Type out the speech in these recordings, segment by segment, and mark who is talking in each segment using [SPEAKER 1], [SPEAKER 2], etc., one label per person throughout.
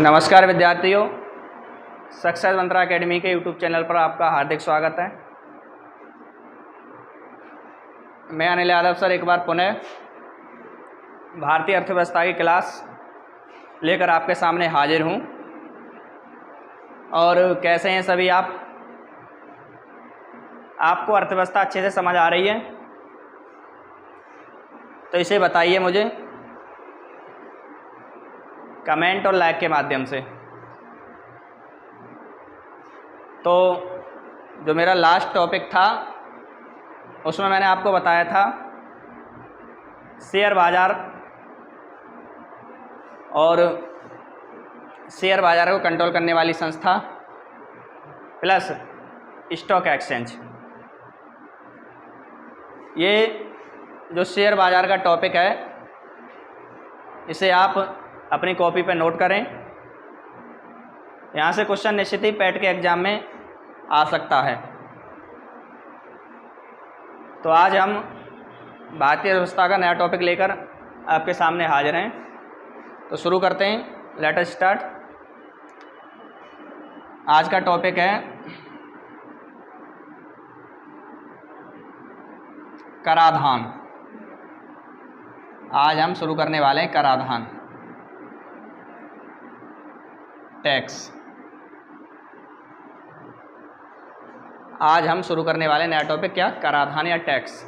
[SPEAKER 1] नमस्कार विद्यार्थियों, सक्सेस मंत्रा एकेडमी के यूट्यूब चैनल पर आपका हार्दिक स्वागत है। मैं अनिल यादव सर एक बार पुनः भारतीय अर्थव्यवस्था की क्लास लेकर आपके सामने हाजिर हूँ। और कैसे हैं सभी आप? आपको अर्थव्यवस्था अच्छे से समझ आ रही है? तो इसे बताइए मुझे कमेंट और लाइक के माध्यम से। तो जो मेरा लास्ट टॉपिक था उसमें मैंने आपको बताया था शेयर बाज़ार और शेयर बाज़ार को कंट्रोल करने वाली संस्था प्लस स्टॉक एक्सचेंज। ये जो शेयर बाज़ार का टॉपिक है इसे आप अपनी कॉपी पर नोट करें। यहाँ से क्वेश्चन निश्चित ही पैट के एग्ज़ाम में आ सकता है। तो आज हम भारतीय अर्थव्यवस्था का नया टॉपिक लेकर आपके सामने हाजिर हैं। तो शुरू करते हैं, लेट अस स्टार्ट। आज का टॉपिक है कराधान। आज हम शुरू करने वाले हैं कराधान, टैक्स। आज हम शुरू करने वाले नया टॉपिक क्या? कराधान या टैक्स।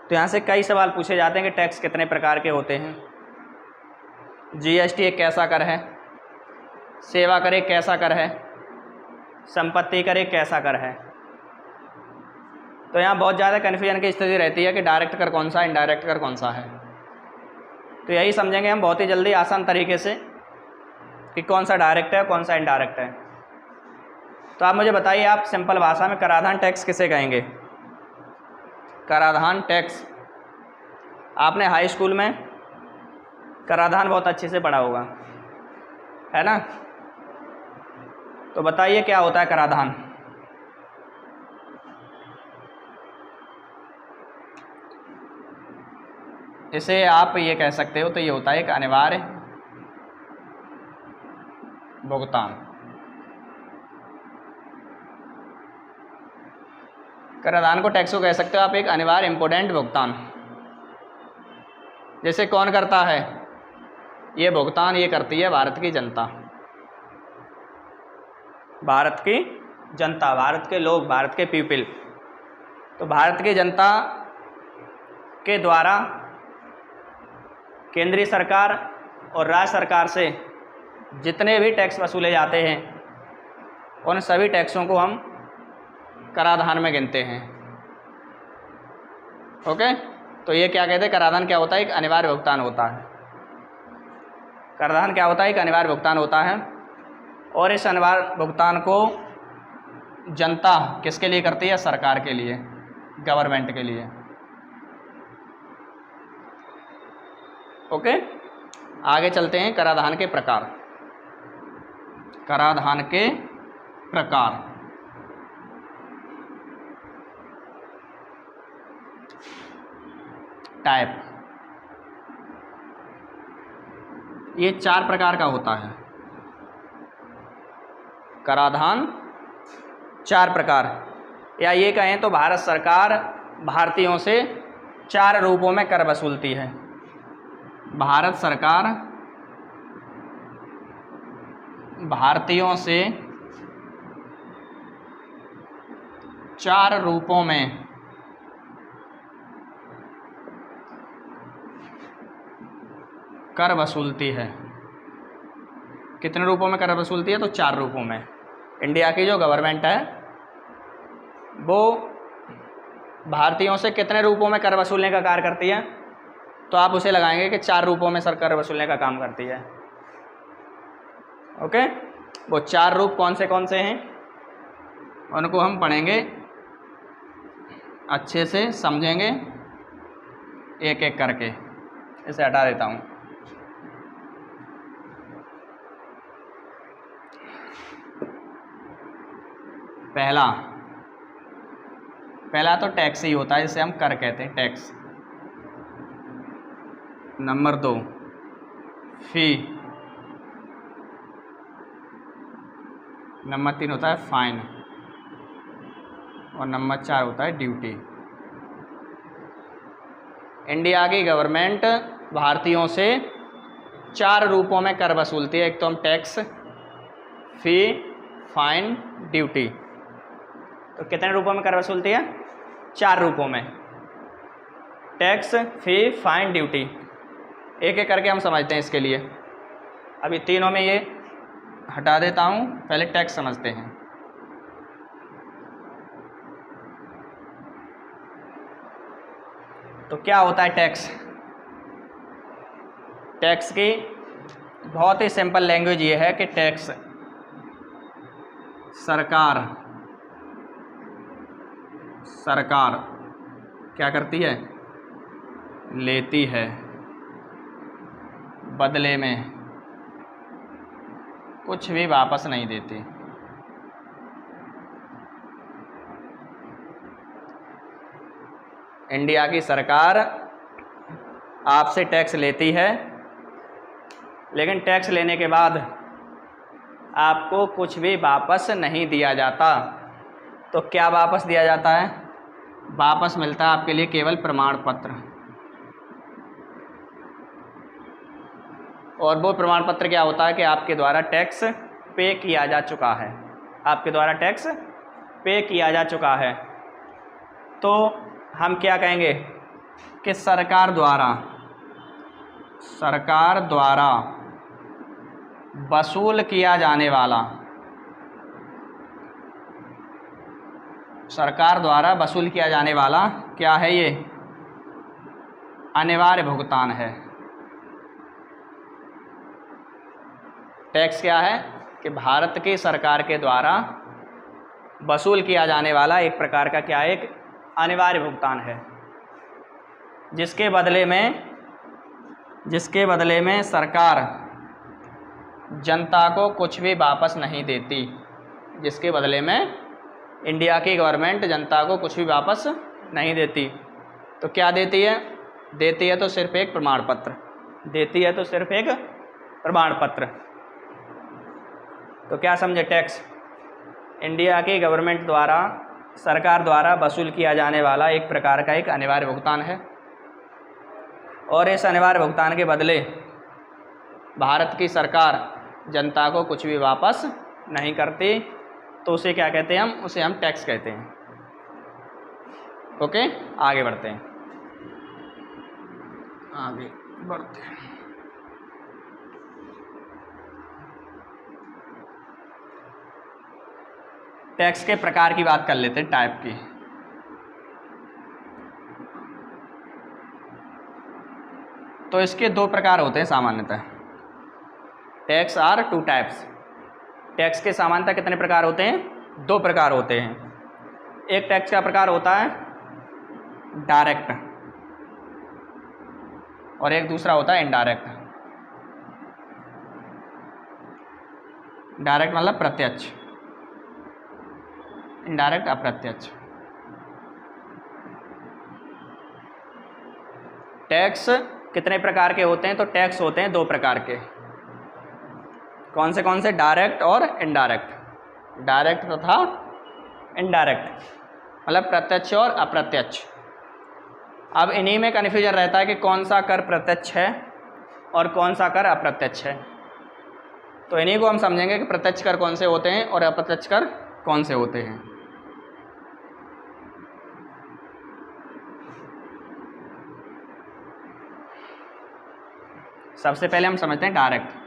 [SPEAKER 1] तो यहाँ से कई सवाल पूछे जाते हैं कि टैक्स कितने प्रकार के होते हैं। जीएसटी एक कैसा कर है, सेवा कर एक कैसा कर है, संपत्ति कर एक कैसा कर है। तो यहाँ बहुत ज़्यादा कन्फ्यूजन की स्थिति रहती है कि डायरेक्ट कर कौन सा, इनडायरेक्ट कर कौन सा है। तो यही समझेंगे हम बहुत ही जल्दी आसान तरीके से कि कौन सा डायरेक्ट है कौन सा इनडायरेक्ट है। तो आप मुझे बताइए, आप सिंपल भाषा में कराधान टैक्स किसे कहेंगे? कराधान टैक्स आपने हाई स्कूल में कराधान बहुत अच्छे से पढ़ा होगा, है ना? तो बताइए क्या होता है कराधान? इसे आप ये कह सकते हो, तो ये होता है एक अनिवार्य भुगतान। कराधान को टैक्स को कह सकते हो आप एक अनिवार्य इम्पोर्टेंट भुगतान। जैसे कौन करता है ये भुगतान? ये करती है भारत की जनता। भारत की जनता, भारत के लोग, भारत के पीपल। तो भारत की जनता के द्वारा केंद्रीय सरकार और राज्य सरकार से जितने भी टैक्स वसूले जाते हैं उन सभी टैक्सों को हम कराधान में गिनते हैं। ओके, तो ये क्या कहते हैं? कराधान क्या होता है? एक अनिवार्य भुगतान होता है। कराधान क्या होता है? एक अनिवार्य भुगतान होता है। और इस अनिवार्य भुगतान को जनता किसके लिए करती है? सरकार के लिए, गवर्नमेंट के लिए। ओके, आगे चलते हैं। कराधान के प्रकार। कराधान के प्रकार। टाइप। ये 4 प्रकार का होता है कराधान। 4 प्रकार, या ये कहें तो भारत सरकार भारतीयों से 4 रूपों में कर वसूलती है। भारत सरकार भारतीयों से 4 रूपों में कर वसूलती है। कितने रूपों में कर वसूलती है? तो 4 रूपों में। इंडिया की जो गवर्नमेंट है वो भारतीयों से कितने रूपों में कर वसूलने का कार्य करती है? तो आप उसे लगाएंगे कि 4 रूपों में सर कर वसूलने का काम करती है। ओके, वो 4 रूप कौन से हैं उनको हम पढ़ेंगे, अच्छे से समझेंगे एक एक करके। इसे हटा देता हूँ। पहला तो टैक्स ही होता है, जिसे हम कर कहते हैं, टैक्स। नंबर 2 फी। नंबर 3 होता है फाइन और नंबर 4 होता है ड्यूटी। इंडिया की गवर्नमेंट भारतीयों से 4 रूपों में कर वसूलती है। एक तो हम टैक्स, फी, फाइन, ड्यूटी। तो कितने रूपों में कर वसूलती है? 4 रूपों में, टैक्स, फी, फाइन, ड्यूटी। एक एक करके हम समझते हैं इसके लिए। अभी तीनों में ये हटा देता हूँ, पहले टैक्स समझते हैं। तो क्या होता है टैक्स? टैक्स की बहुत ही सिंपल लैंग्वेज ये है कि टैक्स सरकार क्या करती है? लेती है, बदले में कुछ भी वापस नहीं देती। इंडिया की सरकार आपसे टैक्स लेती है, लेकिन टैक्स लेने के बाद आपको कुछ भी वापस नहीं दिया जाता। तो क्या वापस दिया जाता है? वापस मिलता है आपके लिए केवल प्रमाण पत्र। और वो प्रमाण पत्र क्या होता है कि आपके द्वारा टैक्स पे किया जा चुका है, आपके द्वारा टैक्स पे किया जा चुका है। तो हम क्या कहेंगे कि सरकार द्वारा वसूल किया जाने वाला, सरकार द्वारा वसूल किया जाने वाला क्या है? ये अनिवार्य भुगतान है। टैक्स क्या है कि भारत की सरकार के द्वारा वसूल किया जाने वाला एक प्रकार का क्या है? एक अनिवार्य भुगतान है, जिसके बदले में सरकार जनता को कुछ भी वापस नहीं देती। जिसके बदले में इंडिया की गवर्नमेंट जनता को कुछ भी वापस नहीं देती। तो क्या देती है? देती है तो सिर्फ एक प्रमाण पत्र, देती है तो सिर्फ एक प्रमाण पत्र। तो क्या समझे? टैक्स इंडिया की गवर्नमेंट द्वारा, सरकार द्वारा वसूल किया जाने वाला एक प्रकार का एक अनिवार्य भुगतान है। और इस अनिवार्य भुगतान के बदले भारत की सरकार जनता को कुछ भी वापस नहीं करती। तो उसे क्या कहते हैं? उसे हम टैक्स कहते हैं। ओके, आगे बढ़ते हैं। टैक्स के प्रकार की बात कर लेते हैं, टाइप की। तो इसके 2 प्रकार होते हैं सामान्यतः। Tax are 2 types. टैक्स के सामान्यतः कितने प्रकार होते हैं? 2 प्रकार होते हैं। एक टैक्स का प्रकार होता है डायरेक्ट और एक दूसरा होता है इनडायरेक्ट। डायरेक्ट मतलब प्रत्यक्ष, इनडायरेक्ट अप्रत्यक्ष। टैक्स कितने प्रकार के होते हैं? तो टैक्स होते हैं 2 प्रकार के। कौन से? डायरेक्ट और इनडायरेक्ट। डायरेक्ट तथा इनडायरेक्ट मतलब प्रत्यक्ष और अप्रत्यक्ष। अब इन्हीं में कन्फ्यूजन रहता है कि कौन सा कर प्रत्यक्ष है और कौन सा कर अप्रत्यक्ष है। तो इन्हीं को हम समझेंगे कि प्रत्यक्ष कर कौन से होते हैं और अप्रत्यक्ष कर कौन से होते हैं। सबसे पहले हम समझते हैं डायरेक्ट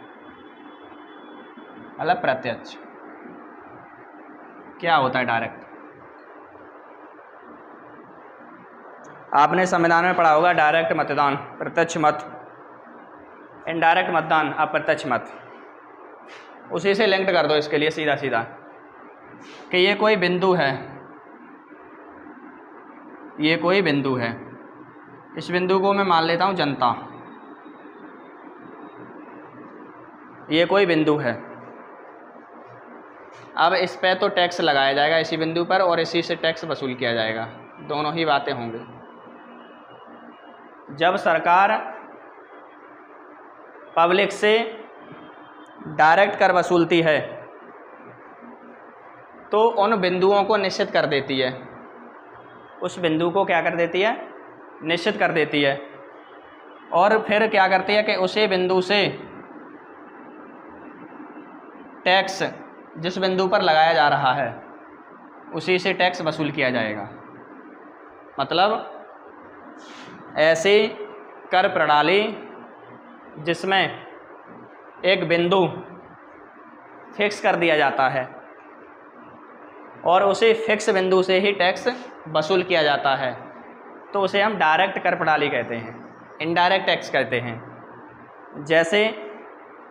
[SPEAKER 1] मतलब प्रत्यक्ष। क्या होता है डायरेक्ट? आपने संविधान में पढ़ा होगा डायरेक्ट मतदान प्रत्यक्ष मत, इनडायरेक्ट मतदान अप्रत्यक्ष मत। उसी से लिंक्ड कर दो इसके लिए सीधा सीधा कि ये कोई बिंदु है, ये कोई बिंदु है। इस बिंदु को मैं मान लेता हूँ जनता। ये कोई बिंदु है। अब इस पे तो टैक्स लगाया जाएगा इसी बिंदु पर और इसी से टैक्स वसूल किया जाएगा। दोनों ही बातें होंगी। जब सरकार पब्लिक से डायरेक्ट कर वसूलती है तो उन बिंदुओं को निश्चित कर देती है, उस बिंदु को क्या कर देती है, निश्चित कर देती है। और फिर क्या करती है कि उसी बिंदु से टैक्स जिस बिंदु पर लगाया जा रहा है उसी से टैक्स वसूल किया जाएगा। मतलब ऐसी कर प्रणाली जिसमें एक बिंदु फिक्स कर दिया जाता है और उसी फिक्स बिंदु से ही टैक्स वसूल किया जाता है, तो उसे हम डायरेक्ट कर प्रणाली कहते हैं, इनडायरेक्ट टैक्स कहते हैं। जैसे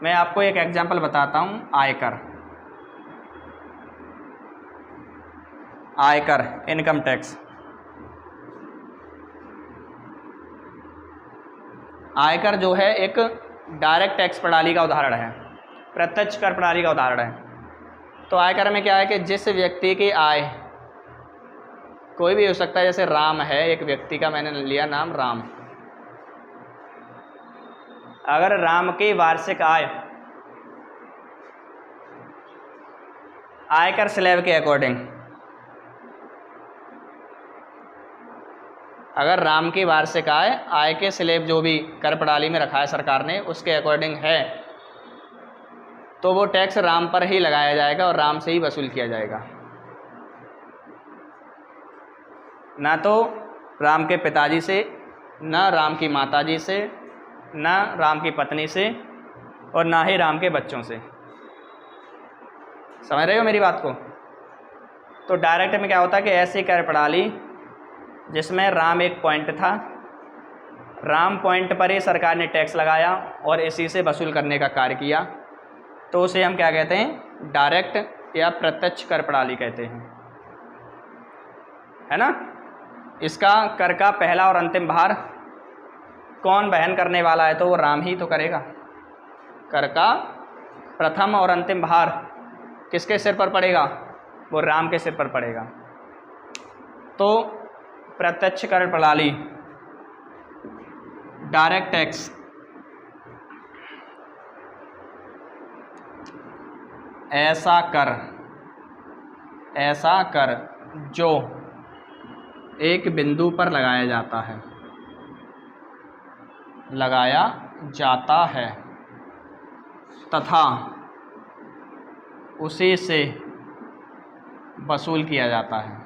[SPEAKER 1] मैं आपको एक एग्जांपल बताता हूँ, आयकर, आयकर इनकम टैक्स। आयकर जो है एक डायरेक्ट टैक्स प्रणाली का उदाहरण है, प्रत्यक्ष कर प्रणाली का उदाहरण है। तो आयकर में क्या है कि जिस व्यक्ति की आय, कोई भी हो सकता है, जैसे राम है एक व्यक्ति का, मैंने लिया नाम राम, अगर राम की वार्षिक आय आयकर स्लैब के अकॉर्डिंग, अगर राम की वार्षिक आय के स्लैब जो भी कर प्रणाली में रखा है सरकार ने उसके अकॉर्डिंग है, तो वो टैक्स राम पर ही लगाया जाएगा और राम से ही वसूल किया जाएगा, ना तो राम के पिताजी से, ना राम की माताजी से, ना राम की पत्नी से, और ना ही राम के बच्चों से। समझ रहे हो मेरी बात को? तो डायरेक्ट में क्या होता है कि ऐसी कर प्रणाली जिसमें राम एक पॉइंट था, राम पॉइंट पर ही सरकार ने टैक्स लगाया और इसी से वसूल करने का कार्य किया, तो उसे हम क्या कहते हैं, डायरेक्ट या प्रत्यक्ष कर प्रणाली कहते हैं, है ना। इसका कर का पहला और अंतिम भार कौन वहन करने वाला है, तो वो राम ही तो करेगा। कर का प्रथम और अंतिम भार किसके सिर पर पड़ेगा, वो राम के सिर पर पड़ेगा। तो प्रत्यक्ष कर प्रणाली, डायरेक्ट टैक्स, ऐसा कर जो एक बिंदु पर लगाया जाता है तथा उसी से वसूल किया जाता है।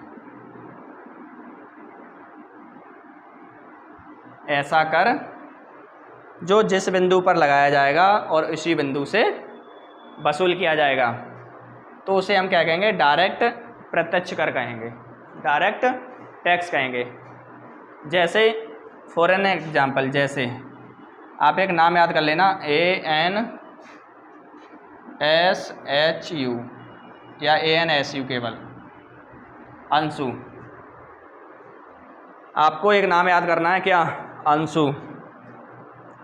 [SPEAKER 1] ऐसा कर जो जिस बिंदु पर लगाया जाएगा और इसी बिंदु से वसूल किया जाएगा, तो उसे हम क्या कहेंगे, डायरेक्ट प्रत्यक्ष कर कहेंगे, डायरेक्ट टैक्स कहेंगे। जैसे फॉर एन एग्जाम्पल, जैसे आप एक नाम याद कर लेना, ANSHU या ANSU केवल, अंशु। आपको एक नाम याद करना है, क्या, अंशु।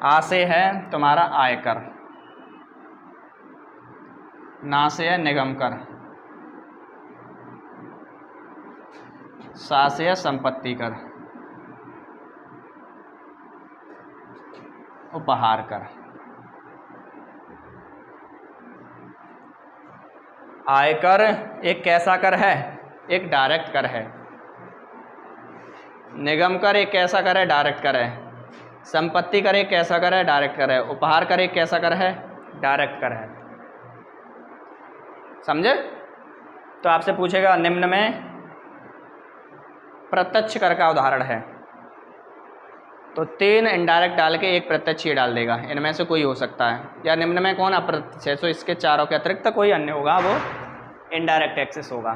[SPEAKER 1] आ से है तुम्हारा आयकर, ना से है निगम कर, सा से है संपत्ति कर, उपहार कर। आयकर एक कैसा कर है, एक डायरेक्ट कर है। निगम कर एक कैसा कर है, डायरेक्ट कर है। संपत्ति कर एक कैसा कर है, डायरेक्ट कर है। उपहार कर एक कैसा कर है, डायरेक्ट कर है। समझे? तो आपसे पूछेगा निम्न में प्रत्यक्ष कर का उदाहरण है, तो 3 इनडायरेक्ट डाल के एक प्रत्यक्ष ही डाल देगा, इनमें से कोई हो सकता है। या निम्न में कौन अप्रत्यक्ष है, तो इसके चारों के अतिरिक्त कोई अन्य होगा, वो इनडायरेक्ट टैक्सेस होगा।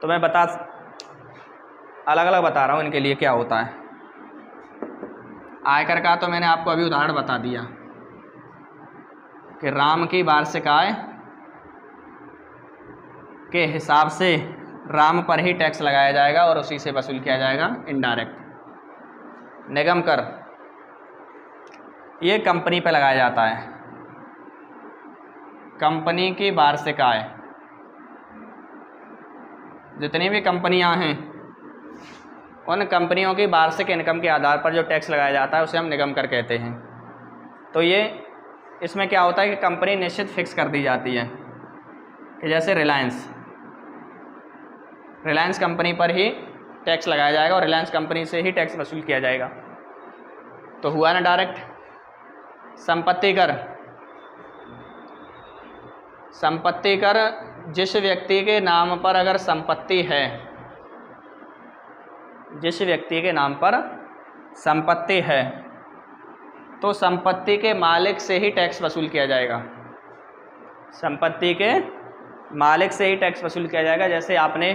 [SPEAKER 1] तो मैं अलग अलग बता रहा हूँ इनके लिए क्या होता है। आयकर का तो मैंने आपको अभी उदाहरण बता दिया कि राम की वार्षिक आय के हिसाब से राम पर ही टैक्स लगाया जाएगा और उसी से वसूल किया जाएगा, इनडायरेक्ट। निगम कर ये कंपनी पे लगाया जाता है। कंपनी की वार्षिक आय, जितनी भी कंपनियां हैं उन कंपनियों की वार्षिक इनकम के आधार पर जो टैक्स लगाया जाता है उसे हम निगम कर कहते हैं। तो ये इसमें क्या होता है कि कंपनी निश्चित फिक्स कर दी जाती है कि जैसे रिलायंस, रिलायंस कंपनी पर ही टैक्स लगाया जाएगा और रिलायंस कंपनी से ही टैक्स वसूल किया जाएगा। तो हुआ ना डायरेक्ट। संपत्ति कर, संपत्ति कर जिस व्यक्ति के नाम पर अगर संपत्ति है, जिस व्यक्ति के नाम पर संपत्ति है तो संपत्ति के मालिक से ही टैक्स वसूल किया जाएगा। संपत्ति के मालिक से ही टैक्स वसूल किया जाएगा। जैसे आपने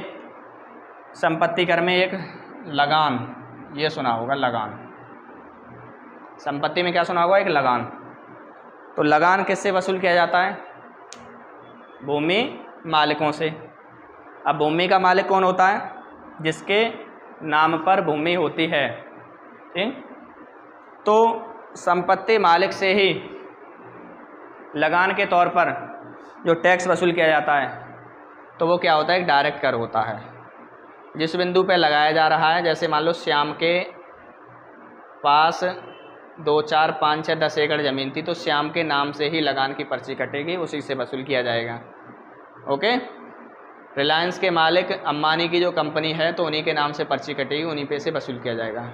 [SPEAKER 1] संपत्ति कर में एक लगान, ये सुना होगा लगान। संपत्ति में क्या सुना होगा? एक लगान। तो लगान किससे वसूल किया जाता है? भूमि मालिकों से। अब भूमि का मालिक कौन होता है? जिसके नाम पर भूमि होती है, ठीक। तो संपत्ति मालिक से ही लगान के तौर पर जो टैक्स वसूल किया जाता है तो वो क्या होता है? एक डायरेक्ट कर होता है। जिस बिंदु पे लगाया जा रहा है, जैसे मान लो श्याम के पास 2, 4, 5 या 10 एकड़ ज़मीन थी, तो श्याम के नाम से ही लगान की पर्ची कटेगी, उसी से वसूल किया जाएगा। ओके। रिलायंस के मालिक अंबानी की जो कंपनी है तो उन्हीं के नाम से पर्ची कटेगी, उन्हीं पे से वसूल किया जाएगा।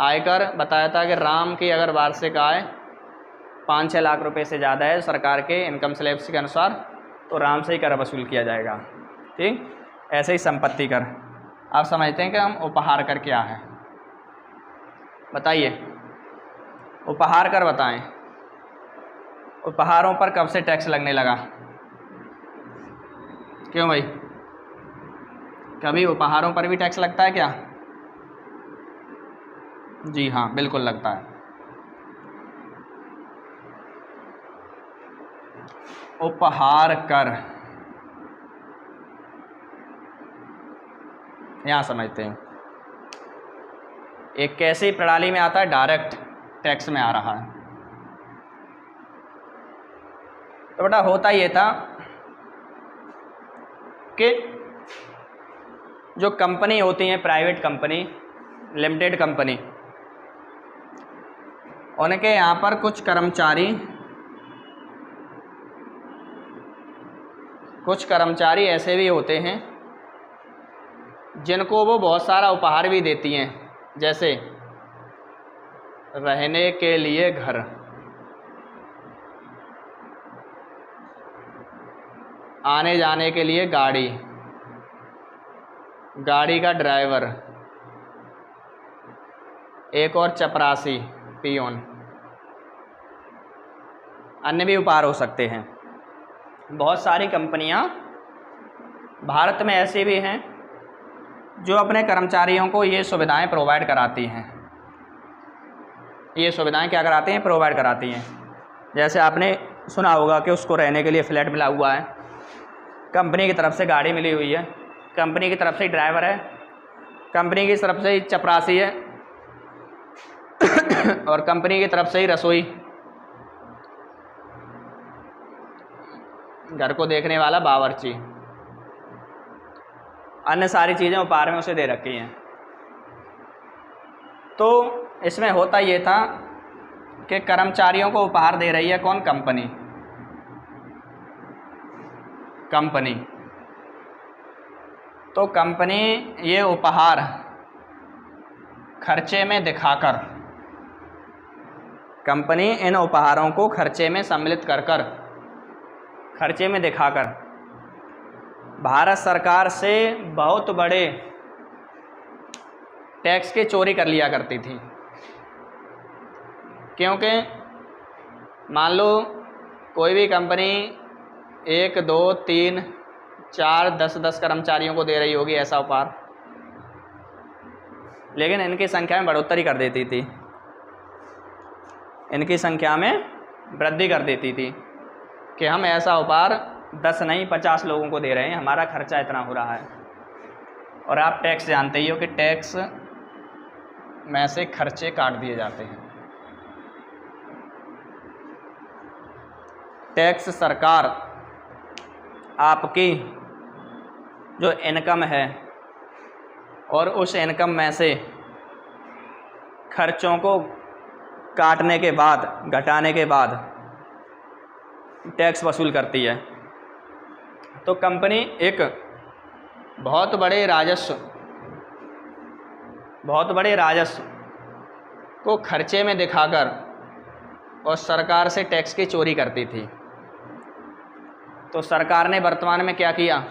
[SPEAKER 1] आयकर बताया था कि राम की अगर वार्षिक आय 5-6 लाख रुपए से ज़्यादा है सरकार के इनकम स्लैब्स के अनुसार, तो राम से ही कर वसूल किया जाएगा, ठीक। ऐसे ही संपत्ति कर। आप समझते हैं कि हम उपहार कर क्या है? बताइए, उपहार कर बताएं। उपहारों पर कब से टैक्स लगने लगा? क्यों भाई, कभी उपहारों पर भी टैक्स लगता है क्या? जी हाँ, बिल्कुल लगता है। उपहार कर यहाँ समझते हैं। एक कैसी प्रणाली में आता है? डायरेक्ट टैक्स में आ रहा है। तो बेटा होता ये था कि जो कंपनी होती है, प्राइवेट कंपनी, लिमिटेड कंपनी, उनके यहाँ पर कुछ कर्मचारी ऐसे भी होते हैं जिनको वो बहुत सारा उपहार भी देती हैं, जैसे रहने के लिए घर, आने जाने के लिए गाड़ी, गाड़ी का ड्राइवर, एक और चपरासी, पियोन, अन्य भी उपहार हो सकते हैं। बहुत सारी कंपनियां भारत में ऐसी भी हैं जो अपने कर्मचारियों को ये सुविधाएं प्रोवाइड कराती हैं। ये सुविधाएं क्या कराती हैं? प्रोवाइड कराती हैं। जैसे आपने सुना होगा कि उसको रहने के लिए फ्लैट मिला हुआ है, कंपनी की तरफ से गाड़ी मिली हुई है, कंपनी की तरफ से ड्राइवर है, कंपनी की तरफ से ही चपरासी है और कंपनी की तरफ से ही रसोई, घर को देखने वाला बावर्ची, अन्य सारी चीज़ें उपहार में उसे दे रखी हैं। तो इसमें होता ये था कि कर्मचारियों को उपहार दे रही है कौन? कंपनी। कंपनी तो कंपनी ये उपहार खर्चे में दिखाकर, कंपनी इन उपहारों को खर्चे में सम्मिलित कर कर, खर्चे में दिखाकर भारत सरकार से बहुत बड़े टैक्स की चोरी कर लिया करती थी। क्योंकि मान लो कोई भी कंपनी 1, 2, 3, 4, 10 कर्मचारियों को दे रही होगी ऐसा उपहार, लेकिन इनकी संख्या में बढ़ोतरी कर देती थी, इनकी संख्या में वृद्धि कर देती थी कि हम ऐसा उपहार 10 नहीं 50 लोगों को दे रहे हैं, हमारा खर्चा इतना हो रहा है। और आप टैक्स जानते ही हो कि टैक्स में से खर्चे काट दिए जाते हैं। टैक्स सरकार आपकी जो इनकम है और उस इनकम में से खर्चों को काटने के बाद, घटाने के बाद टैक्स वसूल करती है। तो कंपनी एक बहुत बड़े राजस्व को खर्चे में दिखाकर और सरकार से टैक्स की चोरी करती थी। तो सरकार ने वर्तमान में क्या किया?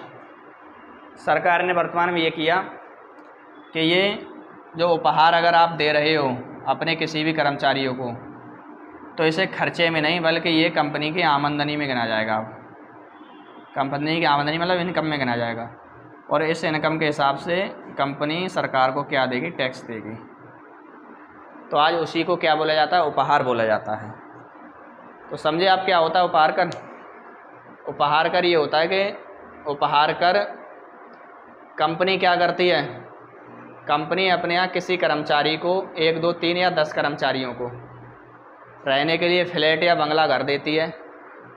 [SPEAKER 1] सरकार ने वर्तमान में ये किया कि ये जो उपहार अगर आप दे रहे हो अपने किसी भी कर्मचारियों को, तो इसे खर्चे में नहीं बल्कि ये कंपनी की आमदनी में गिना जाएगा। कंपनी की आमदनी मतलब इनकम में गिना जाएगा, और इस इनकम के हिसाब से कंपनी सरकार को क्या देगी? टैक्स देगी। तो आज उसी को क्या बोला जाता है? उपहार बोला जाता है। तो समझे आप क्या होता है उपहार कर? उपहार कर ये होता है कि उपहार कर कंपनी क्या करती है? कंपनी अपने यहाँ किसी कर्मचारी को 1, 2, 3 या 10 कर्मचारियों को रहने के लिए फ्लैट या बंगला घर देती है।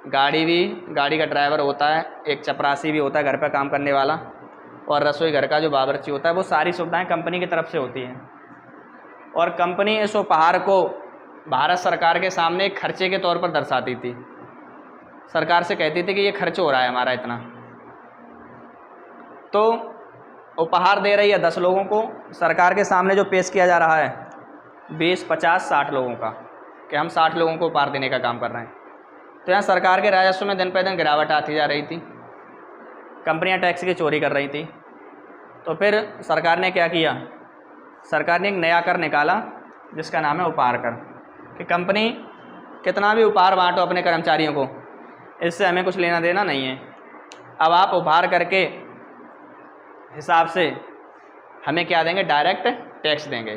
[SPEAKER 1] गाड़ी का ड्राइवर होता है, एक चपरासी भी होता है घर पर काम करने वाला, और रसोई घर का जो बावर्ची होता है, वो सारी सुविधाएं कंपनी की तरफ से होती हैं। और कंपनी इस उपहार को भारत सरकार के सामने एक खर्चे के तौर पर दर्शाती थी। सरकार से कहती थी कि ये खर्च हो रहा है हमारा इतना। तो उपहार दे रही है 10 लोगों को, सरकार के सामने जो पेश किया जा रहा है 20, 50, 60 लोगों का, कि हम 60 लोगों को उपहार देने का काम कर रहे हैं। तो यहाँ सरकार के राजस्व में दिन पर दिन गिरावट आती जा रही थी, कंपनियां टैक्स की चोरी कर रही थी। तो फिर सरकार ने क्या किया? सरकार ने एक नया कर निकाला जिसका नाम है उपहार कर, कि कंपनी कितना भी उपहार बांटो अपने कर्मचारियों को, इससे हमें कुछ लेना देना नहीं है। अब आप उपहार करके हिसाब से हमें क्या देंगे? डायरेक्ट टैक्स देंगे।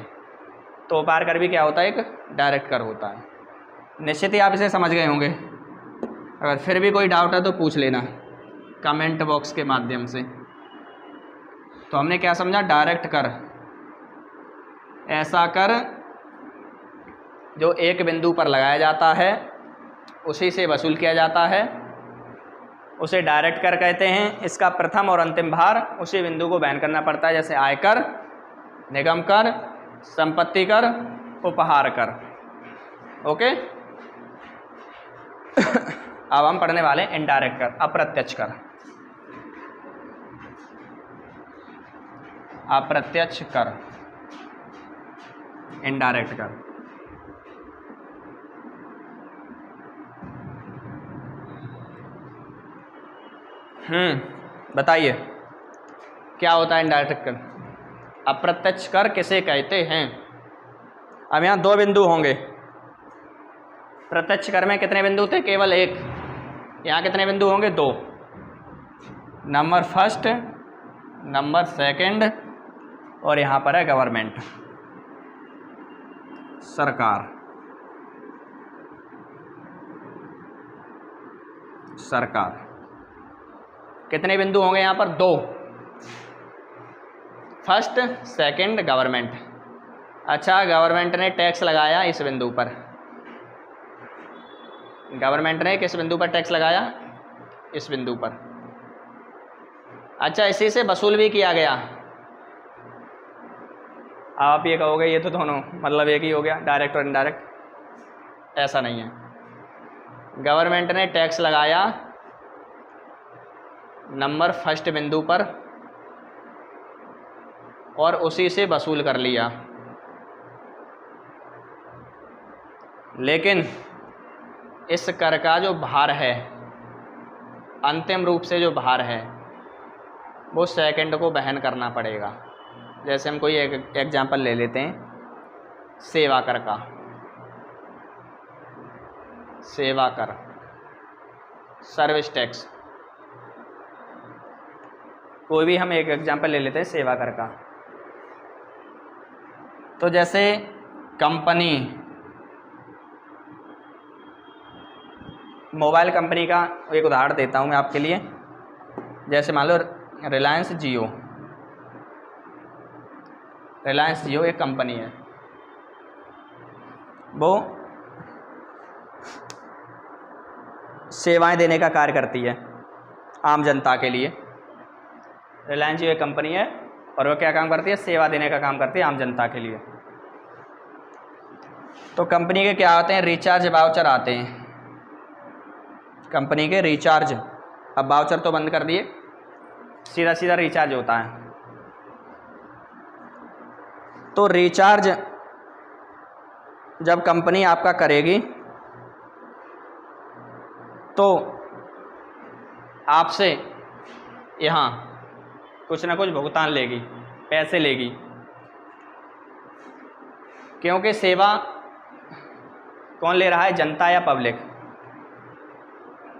[SPEAKER 1] तो उपहार कर भी क्या होता है? एक डायरेक्ट कर होता है। निश्चित ही आप इसे समझ गए होंगे। अगर फिर भी कोई डाउट है तो पूछ लेना कमेंट बॉक्स के माध्यम से। तो हमने क्या समझा? डायरेक्ट कर ऐसा कर जो एक बिंदु पर लगाया जाता है, उसी से वसूल किया जाता है, उसे डायरेक्ट कर कहते हैं। इसका प्रथम और अंतिम भार उसी बिंदु को वहन करना पड़ता है, जैसे आयकर, निगम कर, संपत्ति कर, उपहार कर। ओके। अब हम पढ़ने वाले इनडायरेक्ट कर, अप्रत्यक्ष कर। अप्रत्यक्ष कर, इनडायरेक्ट कर। बताइए क्या होता है इनडायरेक्ट कर? अप्रत्यक्ष कर किसे कहते हैं? अब यहाँ 2 बिंदु होंगे। प्रत्यक्ष कर में कितने बिंदु थे? केवल 1। यहाँ कितने बिंदु होंगे? 2। नंबर फर्स्ट, नंबर सेकंड, और यहाँ पर है गवर्नमेंट, सरकार। सरकार कितने बिंदु होंगे यहाँ पर? 2। First, second, government. अच्छा, गवर्नमेंट ने टैक्स लगाया इस बिंदु पर। गवर्नमेंट ने किस बिंदु पर टैक्स लगाया? इस बिंदु पर। अच्छा, इसी से वसूल भी किया गया। आप ये कहोगे ये तो दोनों मतलब एक ही हो गया, डायरेक्ट और इनडायरेक्ट। ऐसा नहीं है। गवर्नमेंट ने टैक्स लगाया नंबर फर्स्ट बिंदु पर और उसी से वसूल कर लिया, लेकिन इस कर का जो भार है, अंतिम रूप से जो भार है, वो सेकंड को वहन करना पड़ेगा। जैसे हम कोई एक एग्जाम्पल ले लेते हैं सेवा कर का। सेवा कर, सर्विस टैक्स, कोई भी हम एक एग्जाम्पल ले लेते हैं सेवा कर का। तो जैसे कंपनी, मोबाइल कंपनी का एक उदाहरण देता हूँ मैं आपके लिए। जैसे मान लो रिलायंस जियो। रिलायंस जियो एक कंपनी है, वो सेवाएं देने का कार्य करती है आम जनता के लिए। रिलायंस जियो एक कंपनी है और वो क्या काम करती है? सेवा देने का काम करती है आम जनता के लिए। तो कंपनी के क्या आते हैं? रिचार्ज वाउचर आते हैं, कंपनी के रिचार्ज। अब वाउचर तो बंद कर दिए, सीधा सीधा रिचार्ज होता है। तो रिचार्ज जब कंपनी आपका करेगी तो आपसे यहाँ कुछ ना कुछ भुगतान लेगी, पैसे लेगी, क्योंकि सेवा कौन ले रहा है, जनता या पब्लिक।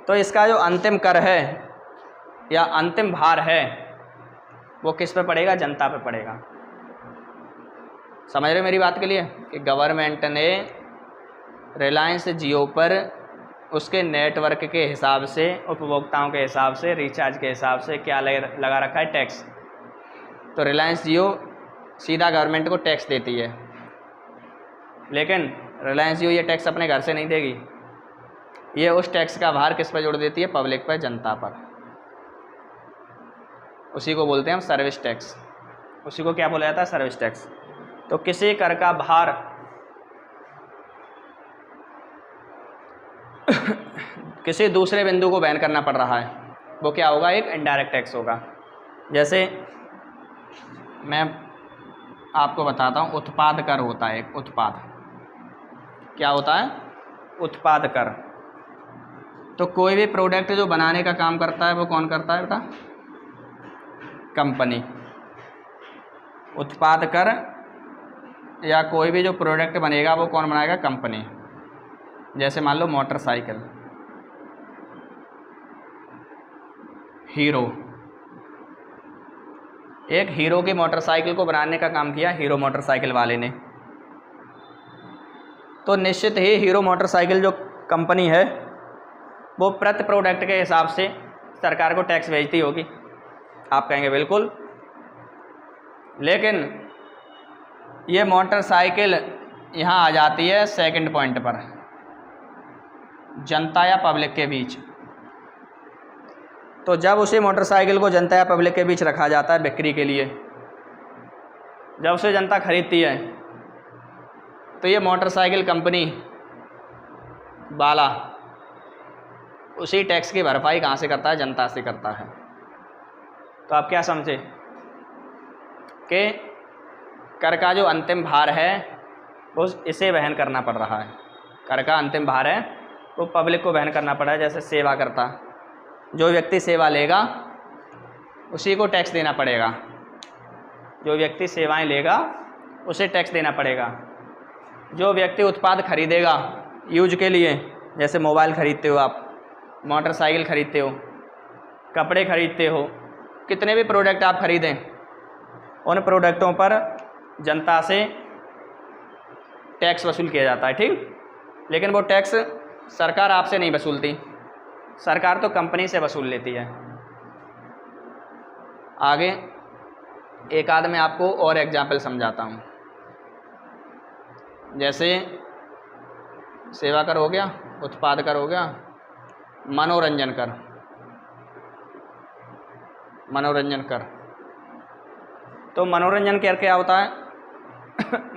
[SPEAKER 1] तो इसका जो अंतिम कर है या अंतिम भार है वो किस पे पड़ेगा, जनता पे पड़ेगा। समझ रहे मेरी बात के लिए कि गवर्नमेंट ने रिलायंस जियो पर उसके नेटवर्क के हिसाब से, उपभोक्ताओं के हिसाब से, रिचार्ज के हिसाब से क्या लगा रखा है, टैक्स। तो रिलायंस जियो सीधा गवर्नमेंट को टैक्स देती है, लेकिन रिलायंस जियो ये टैक्स अपने घर से नहीं देगी, ये उस टैक्स का भार किस पर जोड़ देती है, पब्लिक पर, जनता पर। उसी को बोलते हैं हम सर्विस टैक्स, उसी को क्या बोला जाता है, सर्विस टैक्स। तो किसी कर का भार किसी दूसरे बिंदु को वहन करना पड़ रहा है, वो क्या होगा, एक इनडायरेक्ट टैक्स होगा। जैसे मैं आपको बताता हूँ, उत्पाद कर होता है एक, उत्पाद क्या होता है, उत्पाद कर। तो कोई भी प्रोडक्ट जो बनाने का काम करता है वो कौन करता है बेटा, कंपनी। उत्पाद कर या कोई भी जो प्रोडक्ट बनेगा वो कौन बनाएगा, कंपनी। जैसे मान लो मोटरसाइकिल, हीरो, एक हीरो की मोटरसाइकिल को बनाने का काम किया हीरो मोटरसाइकिल वाले ने। तो निश्चित ही हीरो मोटरसाइकिल जो कंपनी है वो प्रति प्रोडक्ट के हिसाब से सरकार को टैक्स भेजती होगी। आप कहेंगे बिल्कुल, लेकिन ये मोटरसाइकिल यहाँ आ जाती है सेकंड पॉइंट पर, जनता या पब्लिक के बीच। तो जब उसी मोटरसाइकिल को जनता या पब्लिक के बीच रखा जाता है बिक्री के लिए, जब उसे जनता खरीदती है, तो ये मोटरसाइकिल कंपनी वाला उसी टैक्स की भरपाई कहाँ से करता है, जनता से करता है। तो आप क्या समझे कि कर का जो अंतिम भार है वो इसे वहन करना पड़ रहा है। कर का अंतिम भार है वो पब्लिक को वहन करना पड़ा है। जैसे सेवा करता, जो व्यक्ति सेवा लेगा उसी को टैक्स देना पड़ेगा, जो व्यक्ति सेवाएं लेगा उसे टैक्स देना पड़ेगा। जो व्यक्ति उत्पाद खरीदेगा यूज के लिए, जैसे मोबाइल खरीदते हो आप, मोटरसाइकिल खरीदते हो, कपड़े खरीदते हो, कितने भी प्रोडक्ट आप खरीदें, उन प्रोडक्टों पर जनता से टैक्स वसूल किया जाता है, ठीक। लेकिन वो टैक्स सरकार आपसे नहीं वसूलती, सरकार तो कंपनी से वसूल लेती है। आगे एक आध मैं आपको और एग्जाम्पल समझाता हूँ। जैसे सेवा कर हो गया, उत्पाद कर हो गया, मनोरंजन कर, मनोरंजन कर। तो मनोरंजन कर क्या होता है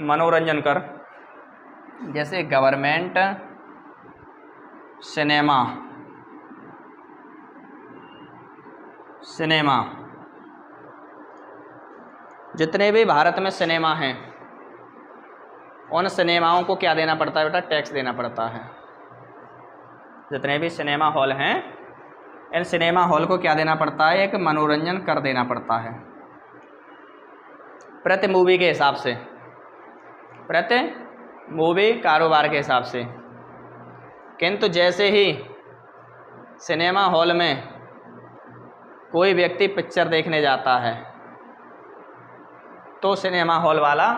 [SPEAKER 1] मनोरंजन कर, जैसे गवर्नमेंट सिनेमा, सिनेमा, जितने भी भारत में सिनेमा हैं उन सिनेमाओं को क्या देना पड़ता है बेटा, टैक्स देना पड़ता है। जितने भी सिनेमा हॉल हैं इन सिनेमा हॉल को क्या देना पड़ता है, एक मनोरंजन कर देना पड़ता है प्रति मूवी के हिसाब से, प्रति मूवी कारोबार के हिसाब से। किंतु जैसे ही सिनेमा हॉल में कोई व्यक्ति पिक्चर देखने जाता है तो सिनेमा हॉल वाला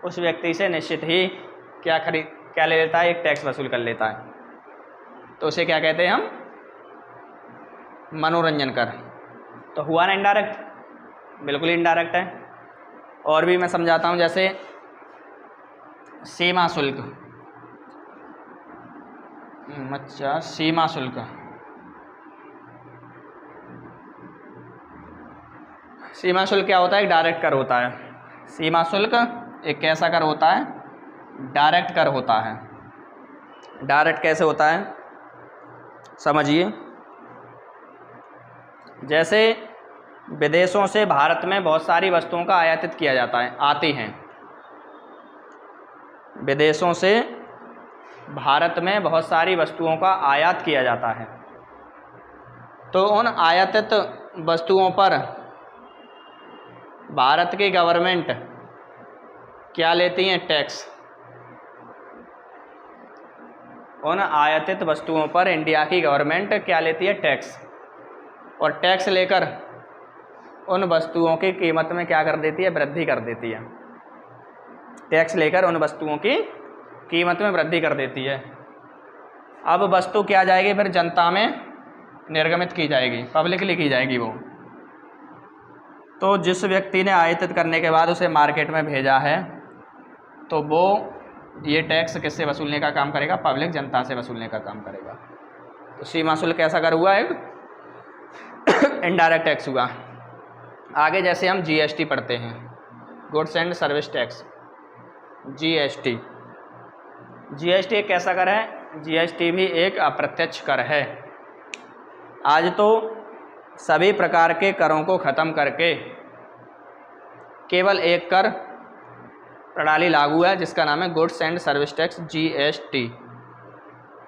[SPEAKER 1] उस व्यक्ति से निश्चित ही क्या ले लेता है, एक टैक्स वसूल कर लेता है। तो उसे क्या कहते हैं हम, मनोरंजन कर। तो हुआ ना इनडायरेक्ट, बिल्कुल इनडायरेक्ट है। और भी मैं समझाता हूँ, जैसे सीमा शुल्क, अच्छा सीमा शुल्क, सीमा शुल्क क्या होता है, एक डायरेक्ट कर होता है। सीमा शुल्क एक कैसा कर होता है, डायरेक्ट कर होता है। डायरेक्ट कैसे होता है, समझिए। जैसे विदेशों से भारत में बहुत सारी वस्तुओं का आयातित किया जाता है, आती हैं। विदेशों से भारत में बहुत सारी वस्तुओं का आयात किया जाता है। तो उन आयातित वस्तुओं पर भारत की गवर्नमेंट क्या लेती है? टैक्स। उन आयातित वस्तुओं पर इंडिया की गवर्नमेंट क्या लेती है? टैक्स। और टैक्स लेकर उन वस्तुओं की कीमत में क्या कर देती है? वृद्धि कर देती है। टैक्स लेकर उन वस्तुओं की कीमत में वृद्धि कर देती है। अब वस्तु क्या जाएगी फिर? जनता में निर्गमित की जाएगी, पब्लिकली की जाएगी वो। तो जिस व्यक्ति ने आयातित करने के बाद उसे मार्केट में भेजा है, तो वो ये टैक्स किससे वसूलने का काम करेगा? पब्लिक, जनता से वसूलने का काम करेगा। तो सीमा शुल्क कैसा कर हुआ? एक इनडायरेक्ट टैक्स हुआ। आगे जैसे हम जीएसटी पढ़ते हैं, goods and service tax, GST. GST एक कैसा कर है? जीएसटी भी एक अप्रत्यक्ष कर है। आज तो सभी प्रकार के करों को ख़त्म करके केवल एक कर प्रणाली लागू है जिसका नाम है goods and service tax, GST.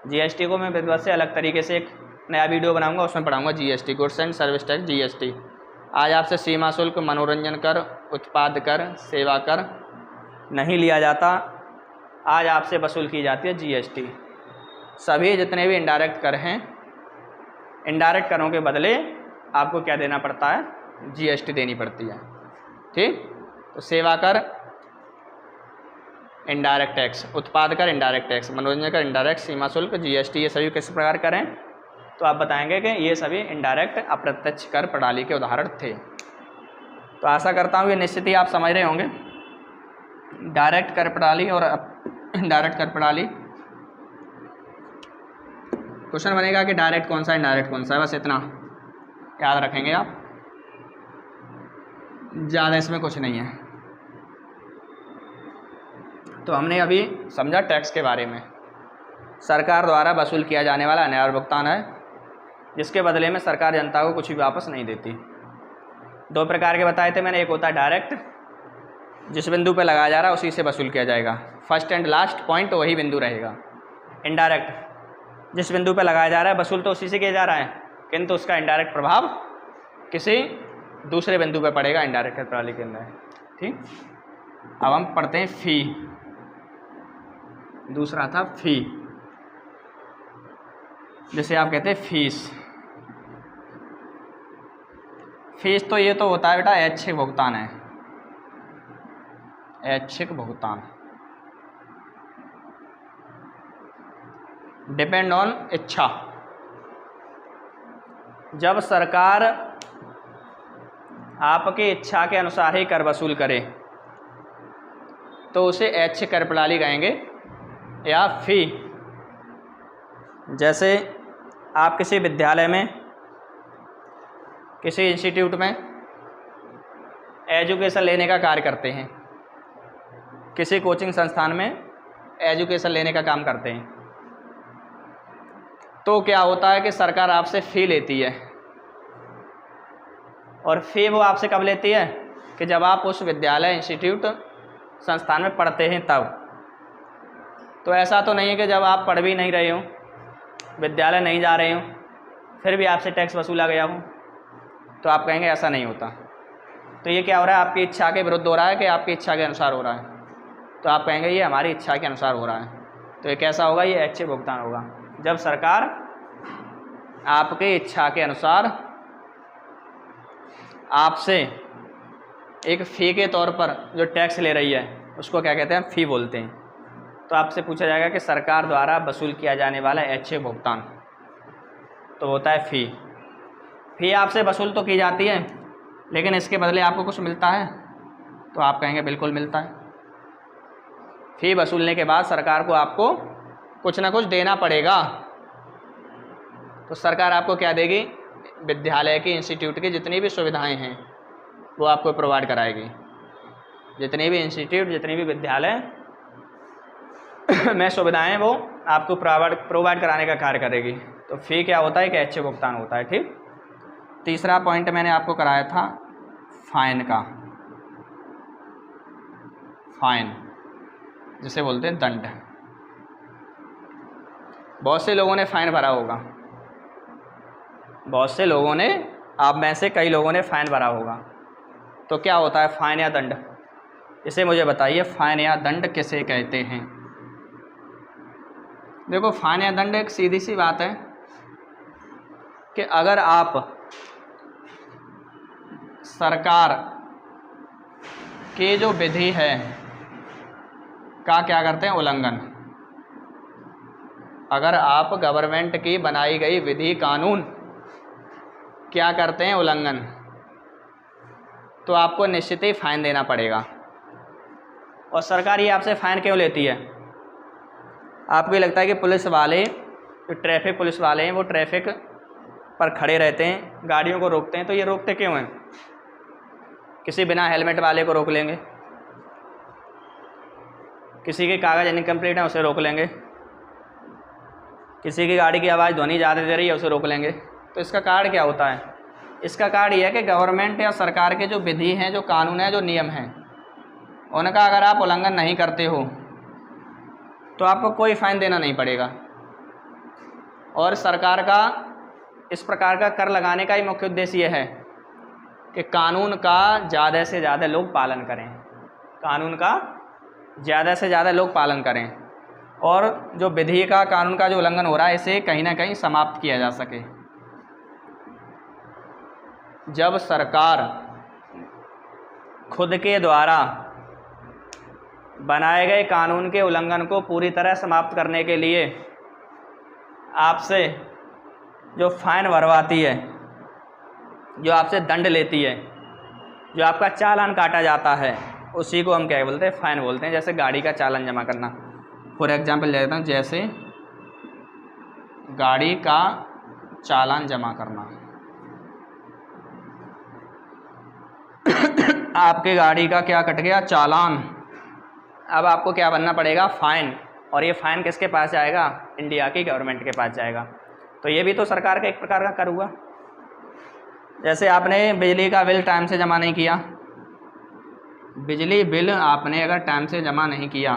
[SPEAKER 1] GST को मैं विधिवत से अलग तरीके से एक नया वीडियो बनाऊंगा, उसमें पढ़ाऊंगा GST, goods and service tax, GST. आज आपसे सीमा शुल्क, मनोरंजन कर, उत्पाद कर, सेवा कर नहीं लिया जाता, आज आपसे वसूल की जाती है जीएसटी। सभी जितने भी इनडायरेक्ट कर हैं, इनडायरेक्ट करों के बदले आपको क्या देना पड़ता है? जीएसटी देनी पड़ती है। ठीक। तो सेवा कर इनडायरेक्ट टैक्स, उत्पाद कर इनडायरेक्ट टैक्स, मनोरंजन कर इनडायरेक्ट, सीमा शुल्क, जीएसटी, ये सभी किस प्रकार कर हैं? तो आप बताएंगे कि ये सभी इनडायरेक्ट अप्रत्यक्ष कर प्रणाली के उदाहरण थे। तो आशा करता हूँ ये निश्चित ही आप समझ रहे होंगे। डायरेक्ट कर प्रणाली और इनडायरेक्ट कर प्रणाली। क्वेश्चन बनेगा कि डायरेक्ट कौन सा, इनडायरेक्ट कौन सा है, बस इतना याद रखेंगे आप, ज़्यादा इसमें कुछ नहीं है। तो हमने अभी समझा टैक्स के बारे में। सरकार द्वारा वसूल किया जाने वाला अनिवार्य भुगतान है जिसके बदले में सरकार जनता को कुछ भी वापस नहीं देती। दो प्रकार के बताए थे मैंने, एक होता है डायरेक्ट, जिस बिंदु पे लगाया जा रहा है उसी से वसूल किया जाएगा, फर्स्ट एंड लास्ट पॉइंट वही बिंदु रहेगा। इनडायरेक्ट, जिस बिंदु पे लगाया जा रहा है वसूल तो उसी से किया जा रहा है, किंतु उसका इनडायरेक्ट प्रभाव किसी दूसरे बिंदु पे पड़ेगा इनडायरेक्ट प्रणाली के अंदर। ठीक। अब हम पढ़ते हैं फी। दूसरा था फी, जैसे आप कहते हैं फीस। फीस तो ये तो होता है बेटा ऐच्छिक भुगतान है, ऐच्छिक भुगतान, डिपेंड ऑन इच्छा। जब सरकार आपकी इच्छा के अनुसार ही कर वसूल करे तो उसे ऐच्छिक कर प्रणाली कहेंगे या फी। जैसे आप किसी विद्यालय में, किसी इंस्टीट्यूट में एजुकेशन लेने का कार्य करते हैं, किसी कोचिंग संस्थान में एजुकेशन लेने का काम करते हैं, तो क्या होता है कि सरकार आपसे फ़ी लेती है। और फ़ी वो आपसे कब लेती है? कि जब आप उस विद्यालय, इंस्टीट्यूट, संस्थान में पढ़ते हैं तब। तो ऐसा तो नहीं है कि जब आप पढ़ भी नहीं रहे हो, विद्यालय नहीं जा रहे हो, फिर भी आपसे टैक्स वसूला गया हो, तो आप कहेंगे ऐसा नहीं होता। तो ये क्या हो रहा है? आपकी इच्छा के विरुद्ध हो रहा है कि आपकी इच्छा के अनुसार हो रहा है? तो आप कहेंगे ये हमारी इच्छा के अनुसार हो रहा है। तो ये कैसा होगा? ये ऐच्छिक भुगतान होगा। जब सरकार आपकी इच्छा के अनुसार आपसे एक फ़ी के तौर पर जो टैक्स ले रही है उसको क्या कहते हैं? फ़ी बोलते हैं। तो आपसे पूछा जाएगा कि सरकार द्वारा वसूल किया जाने वाला ऐच्छिक भुगतान तो होता है फ़ी। फ़ी आपसे वसूल तो की जाती है, लेकिन इसके बदले आपको कुछ मिलता है? तो आप कहेंगे बिल्कुल मिलता है। फ़ी वसूलने के बाद सरकार को आपको कुछ ना कुछ देना पड़ेगा। तो सरकार आपको क्या देगी? विद्यालय की, इंस्टीट्यूट की जितनी भी सुविधाएं हैं वो आपको प्रोवाइड कराएगी। जितने भी इंस्टीट्यूट, जितने भी विद्यालय में सुविधाएं वो आपको प्रोवाइड कराने का कार्य करेगी। तो फ़ी क्या होता है? कि ऐच्छिक भुगतान होता है। ठीक। तीसरा पॉइंट मैंने आपको कराया था फाइन का, फाइन जिसे बोलते हैं दंड। बहुत से लोगों ने फ़ाइन भरा होगा, बहुत से लोगों ने, आप में से कई लोगों ने फ़ाइन भरा होगा। तो क्या होता है फ़ाइन या दंड, इसे मुझे बताइए, फ़ाइन या दंड किसे कहते हैं? देखो फ़ाइन या दंड एक सीधी सी बात है कि अगर आप सरकार की जो विधि है का क्या करते हैं, उल्लंघन, अगर आप गवर्नमेंट की बनाई गई विधि कानून क्या करते हैं, उल्लंघन, तो आपको निश्चित ही फ़ाइन देना पड़ेगा। और सरकार ये आपसे फ़ाइन क्यों लेती है? आपको लगता है कि पुलिस वाले, जो ट्रैफिक पुलिस वाले हैं, वो ट्रैफिक पर खड़े रहते हैं, गाड़ियों को रोकते हैं, तो ये रोकते क्यों हैं? किसी बिना हेलमेट वाले को रोक लेंगे, किसी के कागज़ इनकम्प्लीट हैं उसे रोक लेंगे, किसी की गाड़ी की आवाज़ ध्वनि ज़्यादा दे रही है उसे रोक लेंगे। तो इसका कारण क्या होता है? इसका कारण यह है कि गवर्नमेंट या सरकार के जो विधि हैं, जो कानून है, जो नियम हैं, उनका अगर आप उल्लंघन नहीं करते हो तो आपको कोई फ़ाइन देना नहीं पड़ेगा। और सरकार का इस प्रकार का कर लगाने का ही मुख्य उद्देश्य यह है कि कानून का ज़्यादा से ज़्यादा लोग पालन करें, कानून का ज़्यादा से ज़्यादा लोग पालन करें, और जो विधि का, कानून का जो उल्लंघन हो रहा है, इसे कहीं ना कहीं समाप्त किया जा सके। जब सरकार खुद के द्वारा बनाए गए कानून के उल्लंघन को पूरी तरह समाप्त करने के लिए आपसे जो फ़ाइन भरवाती है, जो आपसे दंड लेती है, जो आपका चालान काटा जाता है, उसी को हम क्या बोलते हैं, फ़ाइन बोलते हैं। जैसे गाड़ी का चालान जमा करना, फॉर एग्जांपल ले लेता हूँ, जैसे गाड़ी का चालान जमा करना। आपके गाड़ी का क्या कट गया, चालान। अब आपको क्या बनना पड़ेगा, फ़ाइन। और ये फ़ाइन किसके पास जाएगा, इंडिया की गवर्नमेंट के पास जाएगा। तो ये भी तो सरकार का एक प्रकार का कर हुआ। जैसे आपने बिजली का बिल टाइम से जमा नहीं किया, बिजली बिल आपने अगर टाइम से जमा नहीं किया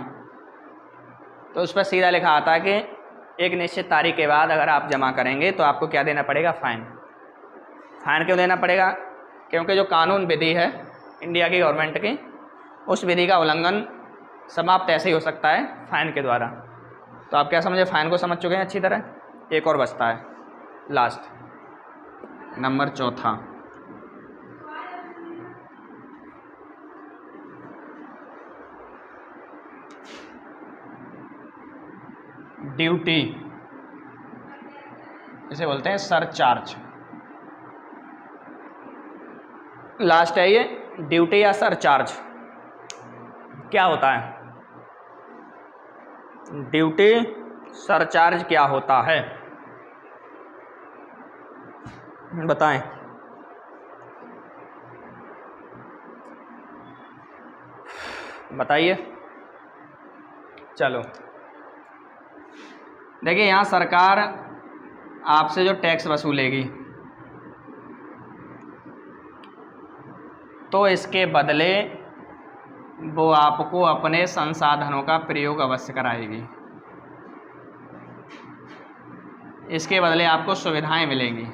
[SPEAKER 1] तो उस पर सीधा लिखा आता है कि एक निश्चित तारीख के बाद अगर आप जमा करेंगे तो आपको क्या देना पड़ेगा, फ़ाइन। फ़ाइन क्यों देना पड़ेगा? क्योंकि जो कानून विधि है इंडिया की गवर्नमेंट की, उस विधि का उल्लंघन समाप्त ऐसे ही हो सकता है फ़ाइन के द्वारा। तो आप क्या समझे, फ़ाइन को समझ चुके हैं अच्छी तरह। एक और बचता है लास्ट, नंबर चौथा, ड्यूटी, इसे बोलते हैं सरचार्ज। लास्ट है ये ड्यूटी या सरचार्ज। क्या होता है ड्यूटी, सरचार्ज क्या होता है, बताएं। बताइए। चलो देखिए, यहाँ सरकार आपसे जो टैक्स वसूलेगी तो इसके बदले वो आपको अपने संसाधनों का प्रयोग अवश्य कराएगी। इसके बदले आपको सुविधाएं मिलेंगी।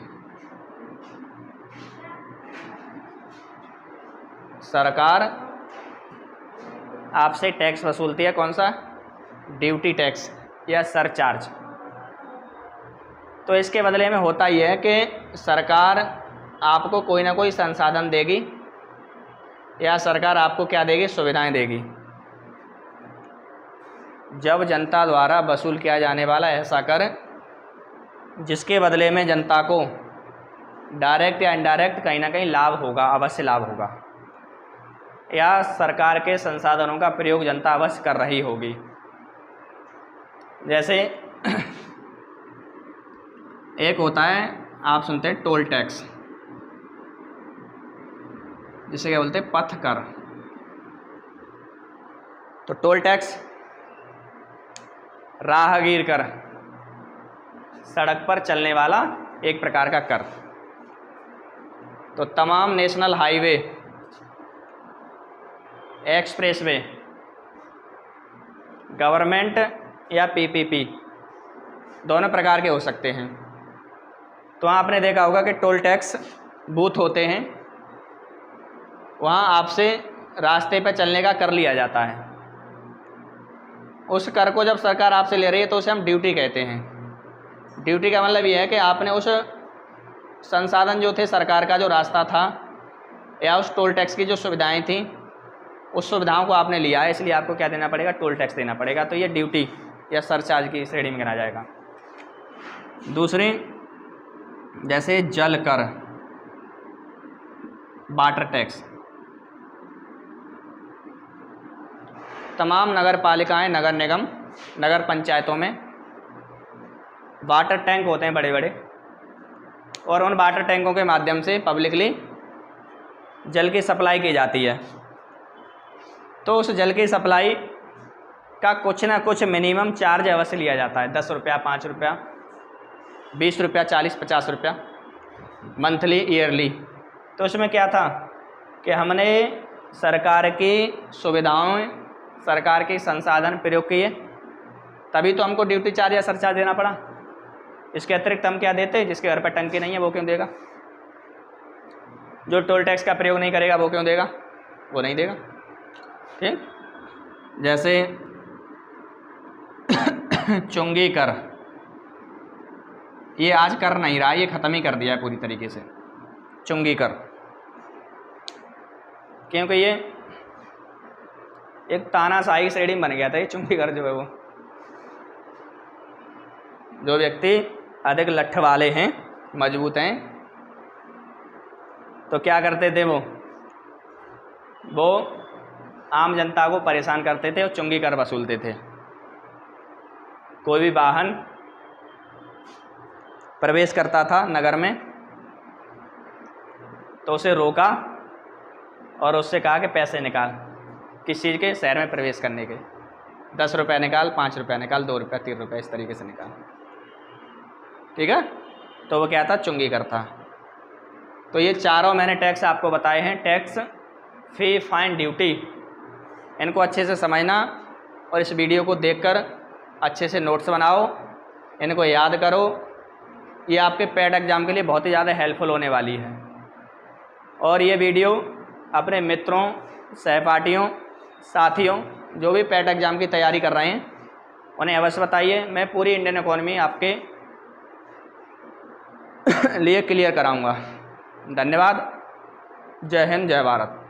[SPEAKER 1] सरकार आपसे टैक्स वसूलती है, कौन सा, ड्यूटी टैक्स या सरचार्ज। तो इसके बदले में होता यह है कि सरकार आपको कोई ना कोई संसाधन देगी, या सरकार आपको क्या देगी, सुविधाएं देगी। जब जनता द्वारा वसूल किया जाने वाला ऐसा कर जिसके बदले में जनता को डायरेक्ट या इनडायरेक्ट कहीं ना कहीं लाभ होगा, अवश्य लाभ होगा, या सरकार के संसाधनों का प्रयोग जनता अवश्य कर रही होगी। जैसे एक होता है, आप सुनते हैं टोल टैक्स, जिसे क्या बोलते हैं, पथ कर। तो टोल टैक्स राहगीर कर, सड़क पर चलने वाला एक प्रकार का कर। तो तमाम नेशनल हाईवे, एक्सप्रेसवे, गवर्नमेंट या पीपीपी दोनों प्रकार के हो सकते हैं। तो आपने देखा होगा कि टोल टैक्स बूथ होते हैं, वहाँ आपसे रास्ते पर चलने का कर लिया जाता है। उस कर को जब सरकार आपसे ले रही है तो उसे हम ड्यूटी कहते हैं। ड्यूटी का मतलब ये है कि आपने उस संसाधन जो थे, सरकार का जो रास्ता था या उस टोल टैक्स की जो सुविधाएं थी, उस सुविधाओं को आपने लिया है, इसलिए आपको क्या देना पड़ेगा, टोल टैक्स देना पड़ेगा। तो ये ड्यूटी या सरचार्ज की श्रेणी में गिना जाएगा। दूसरी, जैसे जल कर, वाटर टैक्स, तमाम नगर पालिकाएं, नगर निगम, नगर पंचायतों में वाटर टैंक होते हैं बड़े बड़े, और उन वाटर टैंकों के माध्यम से पब्लिकली जल की सप्लाई की जाती है। तो उस जल की सप्लाई का कुछ ना कुछ मिनिमम चार्ज अवश्य लिया जाता है, 10 रुपया, 5 रुपया, 20 रुपया, 40, 50 रुपया, मंथली, ईयरली। तो उसमें क्या था कि हमने सरकार की सुविधाओं, सरकार के संसाधन प्रयोग किए, तभी तो हमको ड्यूटी चार्ज या सरचार्ज देना पड़ा। इसके अतिरिक्त हम क्या देते? जिसके घर पर टंकी नहीं है वो क्यों देगा? जो टोल टैक्स का प्रयोग नहीं करेगा वो क्यों देगा? वो नहीं देगा। ठीक, जैसे चुंगी कर, ये आज कर नहीं रहा, ये ख़त्म ही कर दिया है पूरी तरीके से, चुंगी कर, क्योंकि ये एक तानाशाही श्रेणी बन गया था। ये चुंगी कर जो है, वो जो व्यक्ति अधिक लठ वाले हैं, मजबूत हैं, तो क्या करते थे, वो आम जनता को परेशान करते थे और चुंगी कर वसूलते थे। कोई भी वाहन प्रवेश करता था नगर में तो उसे रोका और उससे कहा कि पैसे निकाल, किस चीज़ के? शहर में प्रवेश करने के। 10 रुपये निकाल, 5 रुपये निकाल, 2 रुपये, 3 रुपये, इस तरीके से निकाल। ठीक है, तो वो क्या था? चुंगी कर था। तो ये चारों मैंने टैक्स आपको बताए हैं, टैक्स, फी, फाइन, ड्यूटी। इनको अच्छे से समझना और इस वीडियो को देखकर अच्छे से नोट्स बनाओ, इनको याद करो। ये आपके पेड एग्ज़ाम के लिए बहुत ही ज़्यादा हेल्पफुल होने वाली है। और ये वीडियो अपने मित्रों, सहपाठियों, साथियों जो भी पेड एग्ज़ाम की तैयारी कर रहे हैं उन्हें अवश्य बताइए। मैं पूरी इंडियन इकोनॉमी आपके लिए क्लियर कराऊंगा। धन्यवाद। जय हिंद, जय भारत।